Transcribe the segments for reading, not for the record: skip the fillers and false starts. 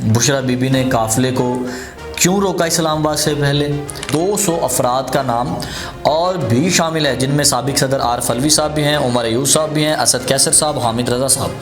बुशरा बीबी ने काफ़िले को क्यों रोका इस्लामाबाद से पहले, 200 अफराद का नाम और भी शामिल है जिनमें साबिक सदर आरिफ अलवी साहब भी हैं, उमर अयूब साहब भी हैं, असद कैसर साहब, हामिद रज़ा साहब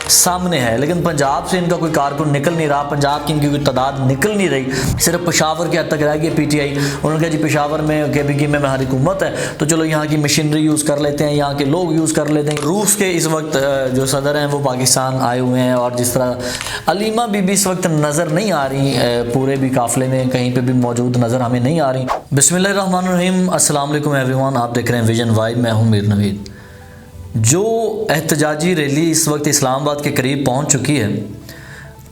सामने है। लेकिन पंजाब से इनका कोई कारकुन निकल नहीं रहा, पंजाब की इनकी कोई तादाद निकल नहीं रही, सिर्फ पेशावर के हद तक रह गई पीटीआई। उन्होंने कहा जी पेशावर में KPK में हमारी हुकूमत है तो चलो यहाँ की मशीनरी यूज़ कर लेते हैं, यहाँ के लोग यूज़ कर लेते हैं। रूस के इस वक्त जो सदर हैं वो पाकिस्तान आए हुए हैं और जिस तरह अलीमा बीबी इस वक्त नज़र नहीं आ रही, पूरे भी काफ़िले में कहीं पर भी मौजूद नज़र हमें नहीं आ रही। बिस्मिल्लाहिर्रहमानिर्रहीम, अस्सलाम वालेकुम एवरीवन, आप देख रहे हैं विजन वाइब, मैं हूँ मीर नवीद। जो एहतजाजी रैली इस वक्त इस्लामाबाद के करीब पहुंच चुकी है,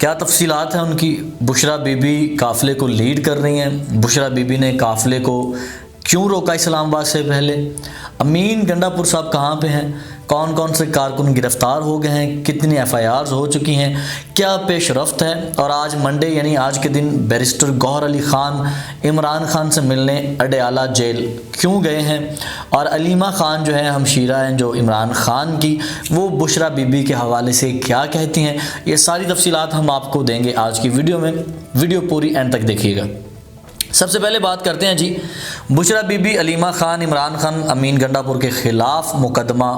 क्या तफसीलात हैं उनकी। बुशरा बीबी काफ़िले को लीड कर रही हैं। बुशरा बीबी ने काफ़िले को क्यों रोका इस्लामाबाद से पहले, अमीन गंडापुर साहब कहाँ पे हैं, कौन कौन से कारकुन गिरफ़्तार हो गए हैं, कितनी FIRs हो चुकी हैं, क्या पेशरफ्त है। और आज मंडे यानी आज के दिन बैरिस्टर गौहर अली ख़ान इमरान ख़ान से मिलने अडयाला जेल क्यों गए हैं, और अलीमा ख़ान जो है हमशीरा हैं जो इमरान ख़ान की, वो बुशरा बीबी के हवाले से क्या कहती हैं, ये सारी तफसीलात हम आपको देंगे आज की वीडियो में। वीडियो पूरी एंड तक देखिएगा। सबसे पहले बात करते हैं जी, बुशरा बीबी, अलीमा ख़ान, इमरान ख़ान, अमीन गंडापुर के ख़िलाफ़ मुकदमा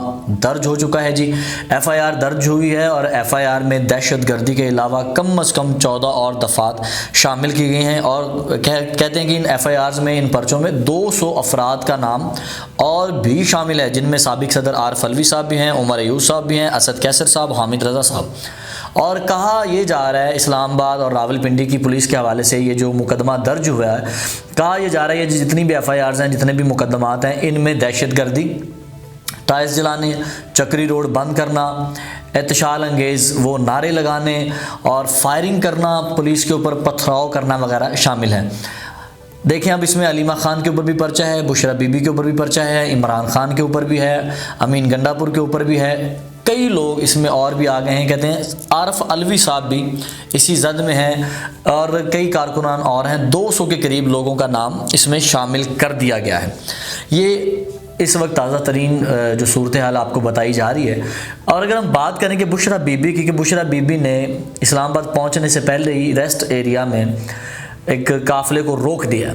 दर्ज हो चुका है जी। FIR दर्ज हुई है और FIR में दहशत गर्दी के अलावा कम अज़ कम 14 और दफ़ात शामिल की गई हैं। और कहते हैं कि इन FIRs में, इन पर्चों में 200 अफराद का नाम और भी शामिल है जिनमें साबिक सदर आरिफ अलवी साहब भी हैं, उमर अयूब साहब भी हैं, असद कैसर साहब, हामिद रज़ा साहब। और कहा यह जा रहा है इस्लामाबाद और रावलपिंडी की पुलिस के हवाले से ये जो मुकदमा दर्ज हुआ है, कहा यह जा रहा है ये जितनी भी FIRs हैं, जितने भी मुकदमात हैं, इनमें दहशत गर्दी, टायर्स जलाने, चक्री रोड बंद करना, एहतशाल अंगेज़ वो नारे लगाने और फायरिंग करना, पुलिस के ऊपर पथराव करना वगैरह शामिल है। देखें अब इसमें अलीमा ख़ान के ऊपर भी पर्चा है, बुशरा बीबी के ऊपर भी पर्चा है, इमरान ख़ान के ऊपर भी है, अमीन गंडापुर के ऊपर भी है, कई लोग इसमें और भी आ गए हैं। कहते हैं आरिफ अलवी साहब भी इसी जद में हैं और कई कारकुनान और हैं। 200 के करीब लोगों का नाम इसमें शामिल कर दिया गया है। ये इस वक्त ताज़ा तरीन जो सूरत हाल आपको बताई जा रही है। और अगर हम बात करें कि बुशरा बीबी की, कि बुशरा बीबी ने इस्लामाबाद पहुँचने से पहले ही रेस्ट एरिया में एक काफ़िले को रोक दिया।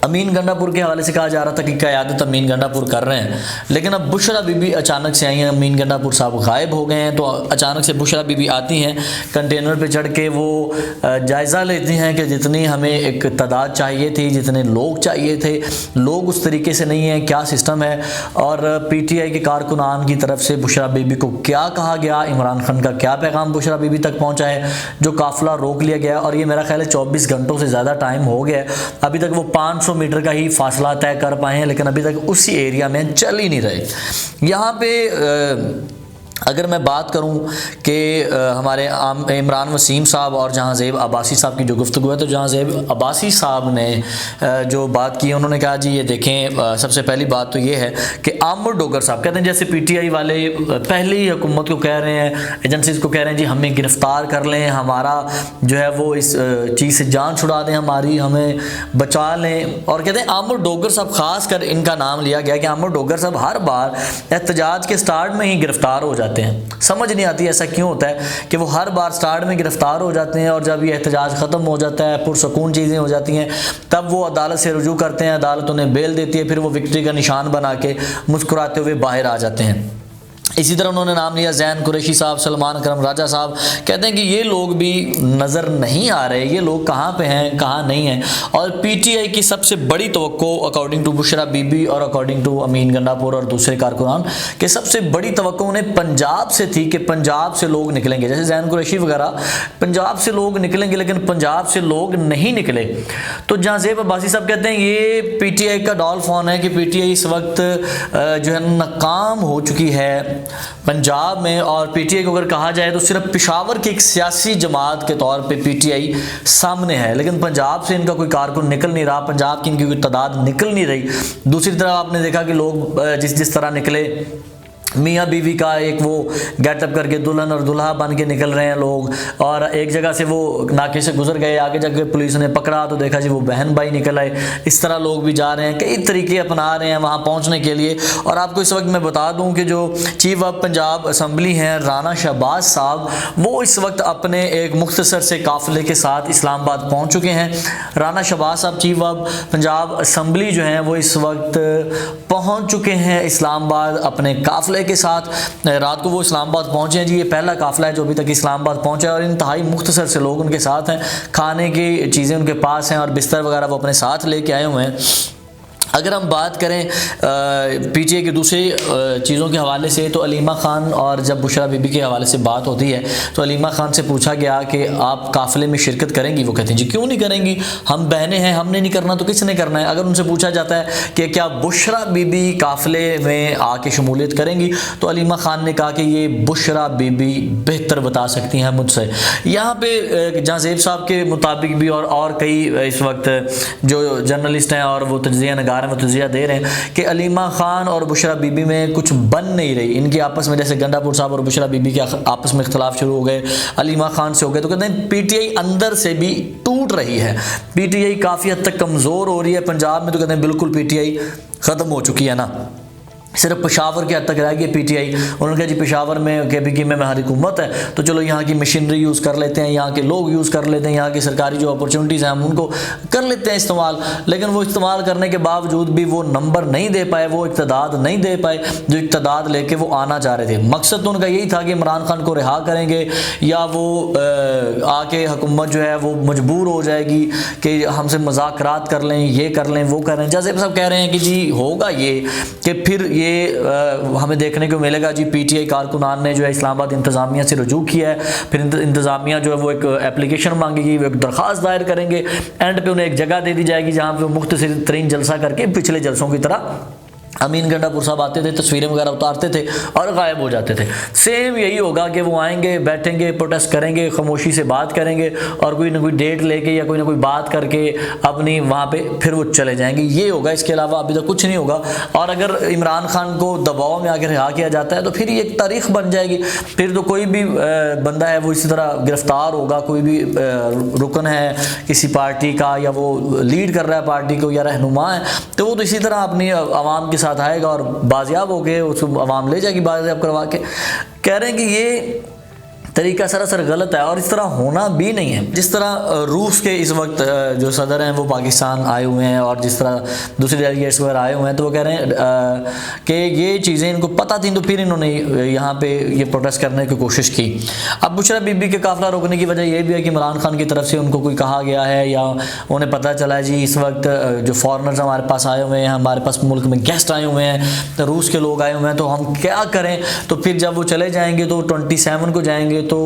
अमीन गंडापुर के हवाले से कहा जा रहा था कि क़यादत अमीन गंडापुर कर रहे हैं, लेकिन अब बुशरा बीबी अचानक से आई हैं, अमीन गंडापुर साहब गायब हो गए हैं। तो अचानक से बुशरा बीबी आती हैं, कंटेनर पे चढ़ के वो जायज़ा लेती हैं कि जितनी हमें एक तादाद चाहिए थी, जितने लोग चाहिए थे, लोग उस तरीके से नहीं हैं, क्या सिस्टम है। और PTI के कारकुनान की तरफ से बुशरा बीबी को क्या कहा गया, इमरान खान का क्या पैगाम बुशरा बीबी तक पहुँचा है, जो काफ़िला रोक लिया गया। और ये मेरा ख्याल है 24 घंटों से ज़्यादा टाइम हो गया है, अभी तक वो 500 मीटर का ही फासला तय कर पाए हैं, लेकिन अभी तक उसी एरिया में चल ही नहीं रहे। यहाँ पे अगर मैं बात करूं कि हमारे इमरान वसीम साहब और जहांज़ेब अब्बासी साहब की जो गुफ्तगू है, तो जहांज़ेब अब्बासी साहब ने जो बात की, उन्होंने कहा जी ये देखें, सबसे पहली बात तो ये है कि आमर डोगर साहब कहते हैं जैसे PTI वाले पहले ही हुकूमत को कह रहे हैं, एजेंसीज़ को कह रहे हैं जी हमें गिरफ़्तार कर लें, हमारा जो है वो इस चीज़ से जान छुड़ा दें, हमारी हमें बचा लें। और कहते हैं आमर डोगर साहब, ख़ास कर इनका नाम लिया गया कि आमर डोगर साहब हर बार एहतजाज के स्टार्ट में ही गिरफ़्तार हो जाते हैं। समझ नहीं आती ऐसा क्यों होता है कि वो हर बार स्टार्ट में गिरफ्तार हो जाते हैं और जब ये एहतजाज ख़त्म हो जाता है, पुरसकून चीज़ें हो जाती हैं, तब वो अदालत से रुजू करते हैं, अदालत उन्हें बेल देती है, फिर वो विक्ट्री का निशान बना के मुस्कुराते हुए बाहर आ जाते हैं। इसी तरह उन्होंने नाम लिया ज़ैन कुरैशी साहब, सलमान करम राजा साहब। कहते हैं कि ये लोग भी नज़र नहीं आ रहे, ये लोग कहाँ पे हैं, कहाँ नहीं हैं। और PTI की सबसे बड़ी तवक्को अकॉर्डिंग टू बुशरा बीबी और अकॉर्डिंग टू अमीन गंडापुर और दूसरे कारकुनान के सबसे बड़ी तवक्को उन्हें पंजाब से थी कि पंजाब से लोग निकलेंगे, जैसे ज़ैन कुरैशी वगैरह पंजाब से लोग निकलेंगे, लेकिन पंजाब से लोग नहीं निकले। तो जहांज़ेब अब्बासी साहब कहते हैं ये PTI का डॉल फोन है कि PTI इस वक्त जो है नाकाम हो चुकी है पंजाब में। और PTI को अगर कहा जाए तो सिर्फ पेशावर की एक सियासी जमात के तौर पे PTI सामने है, लेकिन पंजाब से इनका कोई कारकुन निकल नहीं रहा, पंजाब की इनकी कोई तादाद निकल नहीं रही। दूसरी तरफ आपने देखा कि लोग जिस तरह निकले मियाँ बीवी का एक वो गेटअप करके दुल्हन और दुल्हा बन के निकल रहे हैं लोग, और एक जगह से वो नाके से गुजर गए, आगे जाके पुलिस ने पकड़ा तो देखा जी वो बहन भाई निकल आए। इस तरह लोग भी जा रहे हैं, कई तरीके अपना रहे हैं वहाँ पहुँचने के लिए। और आपको इस वक्त मैं बता दूँ कि जो चीफ ऑफ पंजाब असम्बली हैं राना शहबाज साहब, वो इस वक्त अपने एक मुख्तसर से काफ़िले के साथ इस्लामाबाद पहुँच चुके हैं। राना शहबाज साहब चीफ ऑफ पंजाब असम्बली जो हैं वो इस वक्त पहुँच चुके हैं इस्लामाबाद अपने काफ़िले के साथ। रात को वो इस्लामाबाद पहुंचे हैं जी, ये पहला काफिला है जो अभी तक इस्लामाबाद पहुंचा है, और इंतहाई मुख्तसर से लोग उनके साथ हैं, खाने की चीज़ें उनके पास हैं और बिस्तर वगैरह वो अपने साथ लेके आए हुए हैं। अगर हम बात करें पीटीआई के दूसरे चीज़ों के हवाले से, तो अलीमा ख़ान और जब बुशरा बीबी के हवाले से बात होती है तो अलीमा ख़ान से पूछा गया कि आप काफ़िले में शिरकत करेंगी? वो कहते हैं जी क्यों नहीं करेंगी, हम बहनें हैं, हमने नहीं करना तो किसने करना है। अगर उनसे पूछा जाता है कि क्या बुशरा बीबी काफ़िले में आके शमूलियत करेंगी, तो अलीमा ख़ान ने कहा कि ये बुशरा बीबी बेहतर बता सकती हैं मुझसे। यहाँ पे जहाँ ज़ेब साहब के मुताबिक भी और कई इस वक्त जो जर्नलिस्ट हैं और वो तज्ज़िया नगार वो तज़िया दे रहे हैं कि अलीमा ख़ान और बुशरा बीबी में कुछ बन नहीं रही इनकी आपस में, जैसे गंडापुर साहब और बुशरा बीबी के आपस में इख्तलाफ शुरू हो गए, अलीमा ख़ान से हो गए, तो कहते हैं पीटीआई अंदर से भी टूट रही है, पीटीआई काफ़ी हद तक कमज़ोर हो रही है। पंजाब में तो कहते हैं बिल्कुल पीटीआई ख़त्म हो चुकी है ना, सिर्फ पेशावर के हद तक रह गई पीटीआई। उन्होंने कहा जी पेशावर में केपीके में हमारी हुकूमत है तो चलो यहाँ की मशीनरी यूज़ कर लेते हैं, यहाँ के लोग यूज़ कर लेते हैं, यहाँ की सरकारी जो अपॉर्चुनिटीज़ हैं हम उनको कर लेते हैं इस्तेमाल। लेकिन वो इस्तेमाल करने के बावजूद भी वो नंबर नहीं दे पाए, वो इक़्तिदाद नहीं दे पाए जो इक़्तिदाद लेके वो आना चाह रहे थे। मकसद तो उनका यही था कि इमरान खान को रिहा करेंगे या वो आके हुकूमत जो है वो मजबूर हो जाएगी कि हमसे मुज़ाकरात कर लें, ये कर लें, वो कर लें। जैसे सब कह रहे हैं कि जी होगा ये कि फिर ये हमें देखने को मिलेगा जी पीटीआई कारकुनान ने जो है इस्लामाबाद इंतज़ामिया से रुजू किया है, फिर इंतज़ामिया जो है वो एक एप्लीकेशन मांगेगी, वो एक दरख्वास्त दायर करेंगे, एंड पे उन्हें एक जगह दे दी जाएगी जहाँ पे वो मुख्तसर तरीन जलसा करके पिछले जलसों की तरह अमीन गंडापुर साहब आते थे, तस्वीरें वगैरह उतारते थे और गायब हो जाते थे। सेम यही होगा कि वो आएंगे, बैठेंगे, प्रोटेस्ट करेंगे, खामोशी से बात करेंगे और कोई ना कोई डेट लेके या कोई ना कोई बात करके अपनी वहाँ पे फिर वो चले जाएंगे, ये होगा। इसके अलावा अभी तक कुछ नहीं होगा। और अगर इमरान खान को दबाव में आकर रिहा किया जाता है तो फिर ये एक तारीख बन जाएगी, फिर तो कोई भी बंदा है वो इसी तरह गिरफ्तार होगा, कोई भी रुकन है किसी पार्टी का या वो लीड कर रहा है पार्टी को या रहनुमा है, तो वो तो इसी तरह अपनी आवाम के साथ आएगा और बाजियाब हो गए उसको आवाम ले जाएगी बाजियाब करवा के। कह रहे हैं कि ये तरीका सरासर गलत है और इस तरह होना भी नहीं है। जिस तरह रूस के इस वक्त जो सदर हैं वो पाकिस्तान आए हुए हैं और जिस तरह दूसरे डेलीगेट्स वगैरह आए हुए हैं, तो वो कह रहे हैं कि ये चीज़ें इनको पता थी तो फिर इन्होंने यहाँ पे ये प्रोटेस्ट करने की कोशिश की। अब बुशरा बीबी के काफ़िला रोकने की वजह ये भी है कि इमरान खान की तरफ से उनको कोई कहा गया है या उन्हें पता चला है जी इस वक्त जो फॉरनर्स हमारे पास आए हुए हैं, हमारे पास मुल्क में गेस्ट आए हुए हैं, तो रूस के लोग आए हुए हैं, तो हम क्या करें। तो फिर जब वो चले जाएंगे तो 27 को जाएंगे तो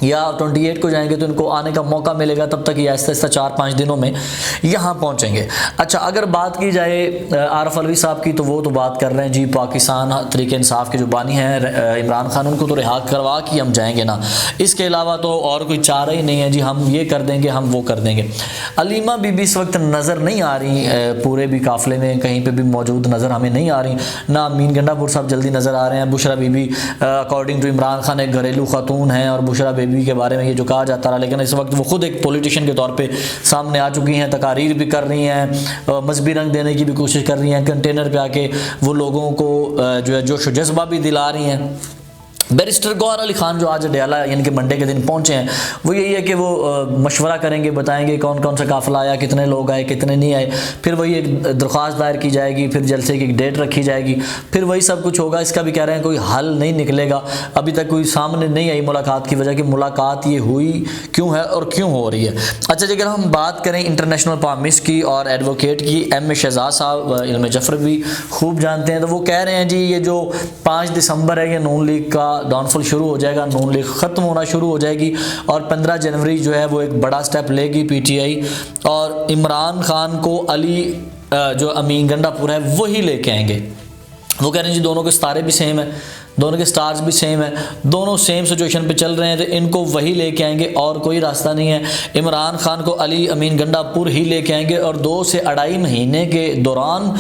या 28 को जाएंगे तो इनको आने का मौका मिलेगा, तब तक ये आहिस्ता आहिस्ता 4-5 दिनों में यहाँ पहुँचेंगे। अच्छा, अगर बात की जाए आरफ अलवी साहब की, तो वो तो बात कर रहे हैं जी पाकिस्तान तरीके इंसाफ के जो बानी हैं इमरान खान, उनको तो रिहा करवा कि हम जाएंगे ना, इसके अलावा तो और कोई चारा ही नहीं है जी, हम ये कर देंगे, हम वो कर देंगे। अलीमा बीबी इस वक्त नज़र नहीं आ रही पूरे भी काफ़िले में, कहीं पर भी मौजूद नज़र हमें नहीं आ रही, ना अमीन गंडापुर साहब जल्दी नज़र आ रहे हैं। बुशरा बीबी अकॉर्डिंग टू इमरान खान एक घरेलू खातून हैं और बुशरा बीबी के बारे में ये जो कहा जाता रहा, लेकिन इस वक्त वो खुद एक पॉलिटिशियन के तौर पे सामने आ चुकी हैं, तकारीर भी कर रही हैं, मजहबी रंग देने की भी कोशिश कर रही हैं, कंटेनर पे आके वो लोगों को जो है जोश जज्बा भी दिला रही हैं। बैरिस्टर गौहर अली खान जो आज डयाला यानी कि मंडे के दिन पहुंचे हैं, वो यही है कि वो मशवरा करेंगे, बताएंगे कौन कौन सा काफ़िला आया, कितने लोग आए, कितने नहीं आए, फिर वही एक दरख्वास्त दायर की जाएगी, फिर जलसे की एक डेट रखी जाएगी, फिर वही सब कुछ होगा। इसका भी कह रहे हैं कोई हल नहीं निकलेगा, अभी तक कोई सामने नहीं आई मुलाकात की वजह कि मुलाकात ये हुई क्यों है और क्यों हो रही है। अच्छा, अगर हम बात करें इंटरनेशनल पामिस्ट की और एडवोकेट की, M.A. शहजाद साहब इल्म जफर भी खूब जानते हैं, तो वो कह रहे हैं जी ये जो 5 दिसंबर है ये नून लीग का डाउनफॉल शुरू हो जाएगा, नून लीग ख़त्म होना शुरू हो जाएगी और 15 जनवरी जो है वो एक बड़ा स्टेप लेगी पीटीआई और इमरान खान को अली जो अमीन गंडापुर है वही लेके आएंगे। वो कह रहे हैं जी दोनों के सितारे भी सेम है, दोनों के स्टार्स भी सेम है, दोनों सेम सिचुएशन पे चल रहे हैं, तो इनको वही लेके आएंगे और कोई रास्ता नहीं है। इमरान खान को अली अमीन गंडापुर ही लेके आएंगे और 2 से 2.5 महीने के दौरान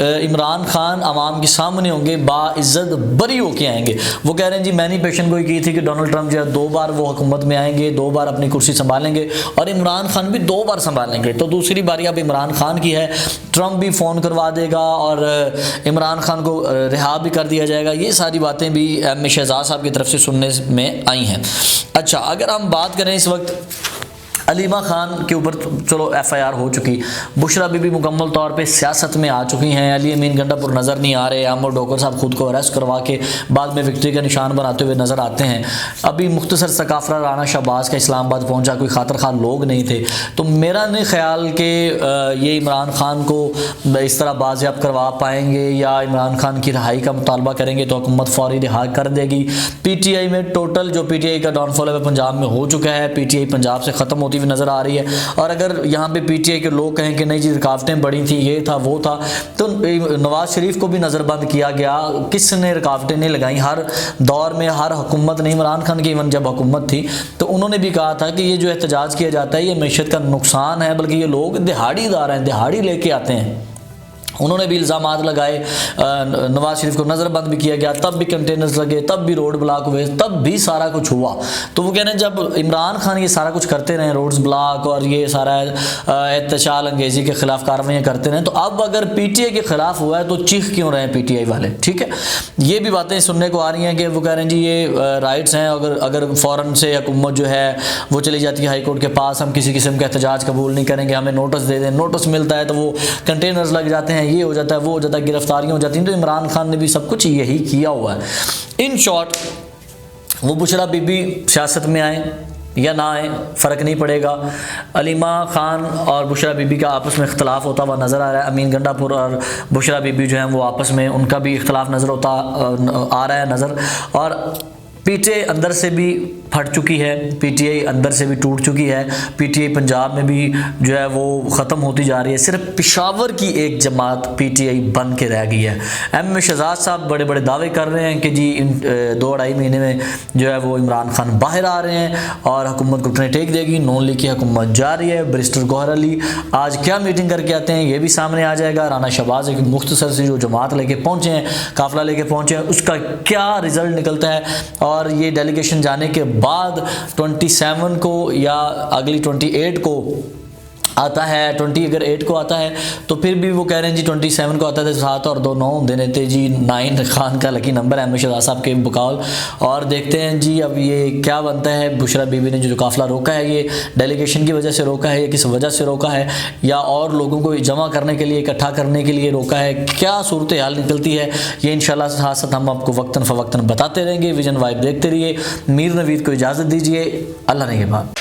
इमरान खान आवाम के सामने होंगे, बाइज्जत बरी होके आएंगे। वो कह रहे हैं जी मैनिफेस्टेशन कोई की थी कि डोनाल्ड ट्रंप जो है 2 बार वो हुकूमत में आएंगे, 2 बार अपनी कुर्सी संभालेंगे और इमरान खान भी 2 बार संभालेंगे। तो दूसरी बारी अब इमरान खान की है, ट्रंप भी फ़ोन करवा देगा और इमरान खान को रिहा भी कर दिया जाएगा। ये सारी बातें भी एम शहजाद साहब की तरफ से सुनने में आई हैं। अच्छा, अगर हम बात करें इस वक्त अलीमा खान के ऊपर, चलो FIR हो चुकी, बुशरा बीबी मुकम्मल तौर पे सियासत में आ चुकी हैं, अली अमीन गंडापुर नज़र नहीं आ रहे, अमर डोकर साहब खुद को अरेस्ट करवा के बाद में विक्ट्री का निशान बनाते हुए नज़र आते हैं। अभी मुख्तसर सकाफरा राना शहबाज का इस्लामाबाद पहुंचा, कोई खातर खान लोग नहीं थे। तो मेरा नहीं ख्याल कि ये इमरान खान को इस तरह बाजियाब करवा पाएंगे या इमरान खान की रिहाई का मुतालबा करेंगे तो हुकूमत फौरी रिहा कर देगी। PTI में टोटल जो PTI का डाउनफॉल है पंजाब में हो चुका है, PTI पंजाब से ख़त्म होती नज़र आ रही है। और अगर यहाँ पे PTI के लोग कहें कि नहीं जी रुकावटें बड़ी थी, ये था वो था, तो नवाज शरीफ को भी नज़रबंद किया गया। किसने रुकावटें नहीं लगाई? हर दौर में हर हुकूमत ने, इमरान खान की इवन जब हुकूमत थी तो उन्होंने भी कहा था कि ये जो एहतजाज किया जाता है ये मैशत का नुकसान है, बल्कि ये लोग दिहाड़ीदार हैं, दिहाड़ी लेके आते हैं। उन्होंने भी इल्ज़ामात लगाए, नवाज शरीफ को नज़रबंद भी किया गया, तब भी कंटेनर्स लगे, तब भी रोड ब्लॉक हुए, तब भी सारा कुछ हुआ। तो वो कह रहे हैं जब इमरान खान ये सारा कुछ करते रहे, रोड्स ब्लॉक और ये सारा एहतशाल अंगेज़ी के ख़िलाफ़ कार्रवाइयाँ करते रहे, तो अब अगर PTI के ख़िलाफ़ हुआ है तो चीख क्यों रहे हैं PTI वाले? ठीक है, ये भी बातें सुनने को आ रही हैं कि वो कह रहे हैं जी ये राइट्स हैं, अगर फ़ौरन से हुकूमत जो है वो चली जाती है हाई कोर्ट के पास, हम किसी किस्म का एहतजाज कबूल नहीं करेंगे, हमें नोटिस दे दें, नोटिस मिलता है तो वो कंटेनर्स लग जाते हैं, ये हो जाता है, वो हो जाता है, गिरफ्तारियां हो जाती हैं। तो इमरान खान ने भी सब कुछ यही किया हुआ है। इन शॉर्ट, वो बुशरा बीबी सियासत में आए या ना आए फ़र्क नहीं पड़ेगा। अलीमा खान और बुशरा बीबी का आपस में इख्तलाफ होता हुआ नज़र आ रहा है। अमीन गंडापुर और बुशरा बीबी जो हैं वो आपस में, उनका भी इख्तलाफ नज़र आ रहा है नज़र। और PTI अंदर से भी फट चुकी है, PTI अंदर से भी टूट चुकी है, PTI पंजाब में भी जो है वो ख़त्म होती जा रही है। सिर्फ पेशावर की एक जमात PTI बन के रह गई है। एम शहजाद साहब बड़े बड़े दावे कर रहे हैं कि जी इन 2-2.5 महीने में जो है वो इमरान खान बाहर आ रहे हैं और हुकूमत घुटने टेक देगी, नून लीग की हुकूमत जारी है। बैरिस्टर गौहर अली आज क्या मीटिंग करके आते हैं ये भी सामने आ जाएगा। राना शहबाज एक मुख्तसर से जो जमात लेके पहुँचे हैं, काफ़िला लेके पहुँचे हैं, उसका क्या रिज़ल्ट निकलता है। और ये डेलीगेशन जाने के बाद 27 को या अगली 28 को आता है, 20 अगर 8 को आता है तो फिर भी वो कह रहे हैं जी 27 को आता है, 7 और 2 9 देने थे जी। 9 खान का लकी नंबर है शहजाद साहब के बकौल। और देखते हैं जी अब ये क्या बनता है। बुशरा बीबी ने जो काफ़िला रोका है ये डेलीगेशन की वजह से रोका है या किस वजह से रोका है, या और लोगों को जमा करने के लिए, इकट्ठा करने के लिए रोका है, क्या सूरत हाल निकलती है ये इंशाल्लाह साथ साथ हम आपको वक्तन फ़वक्तन बताते रहेंगे। विजन वाइब देखते रहिए। मीर नवीद को इजाज़त दीजिए, अल्लाह ने के बाद।